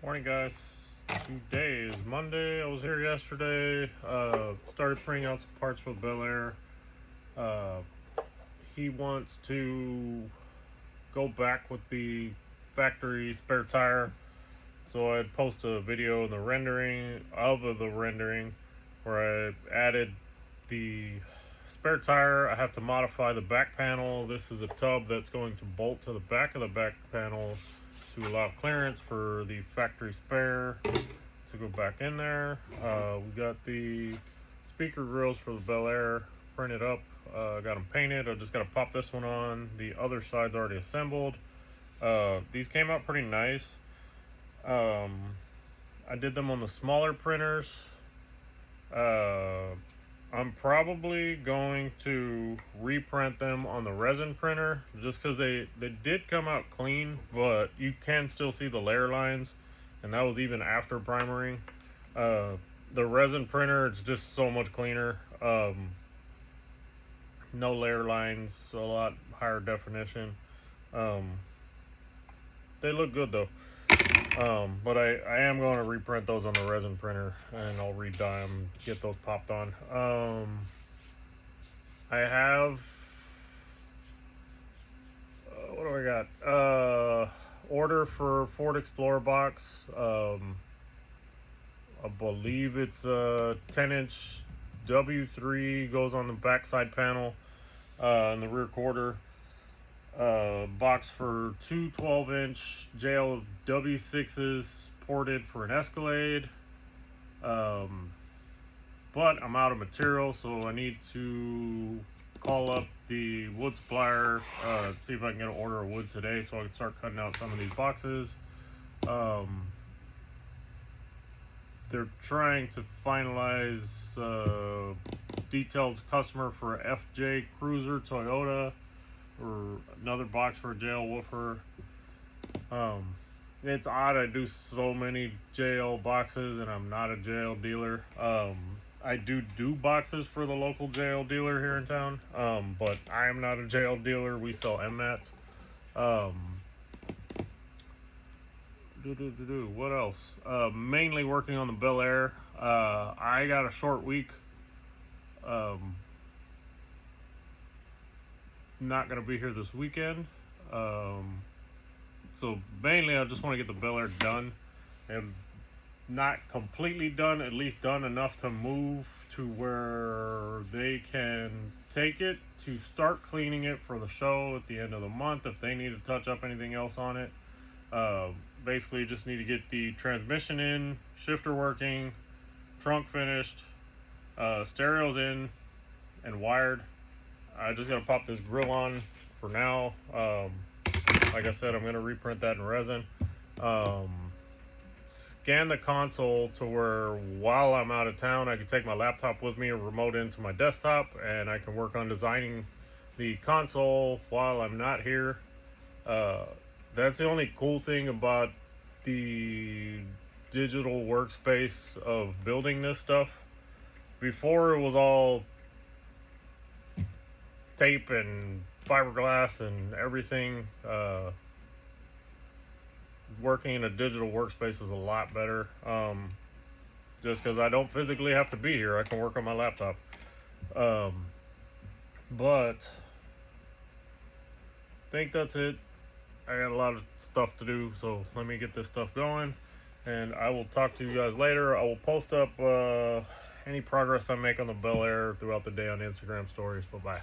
Morning, guys. Today is Monday. I was here yesterday. Started printing out some parts for Bel Air. Uh, he wants to go back with the factory spare tire. So I'd post a video in the rendering where I added the spare tire. I have to modify the back panel. This is a tub that's going to bolt to the back of the back panel to allow clearance for the factory spare to go back in there. We got the speaker grills for the Bel Air printed up. Got them painted. I just got to pop this one on. The other side's already assembled. These came out pretty nice. I did them on the smaller printers. I'm probably going to reprint them on the resin printer just because they did come out clean, but you can still see the layer lines, and that was even after primering. The resin printer, it's just so much cleaner. No layer lines, a lot higher definition. They look good though. But I am going to reprint those on the resin printer, and I'll re-dye them, get those popped on. I have, what do I got? Order for Ford Explorer box. I believe it's a 10-inch W3, goes on the backside panel, in the rear quarter. Box for two 12-inch JL W6s ported for an Escalade. But I'm out of material, so I need to call up the wood supplier, see if I can get an order of wood today so I can start cutting out some of these boxes. They're trying to finalize details customer for FJ Cruiser Toyota, or another box for a JL woofer. It's odd, I do so many JL boxes and I'm not a JL dealer. I do boxes for the local JL dealer here in town, but I am not a JL dealer. We sell MMATs. What else? Mainly working on the Bel Air. I got a short week. Not gonna be here this weekend, so mainly I just want to get the Bel Air done, and not completely done, at least done enough to move to where they can take it to start cleaning it for the show at the end of the month if they need to touch up anything else on it. Basically just need to get the transmission in, shifter working, trunk finished, stereos in and wired. I just gotta pop this grill on for now. Like I said, I'm gonna reprint that in resin. Scan the console to where while I'm out of town, I can take my laptop with me or remote into my desktop, and I can work on designing the console while I'm not here. That's the only cool thing about the digital workspace of building this stuff. Before, it was all tape and fiberglass and everything. Working in a digital workspace is a lot better, just because I don't physically have to be here. I can work on my laptop. But I think that's it. I got a lot of stuff to do, so let me get this stuff going, and I will talk to you guys later. I will post up any progress I make on the Bel Air throughout the day on Instagram stories. Bye-bye.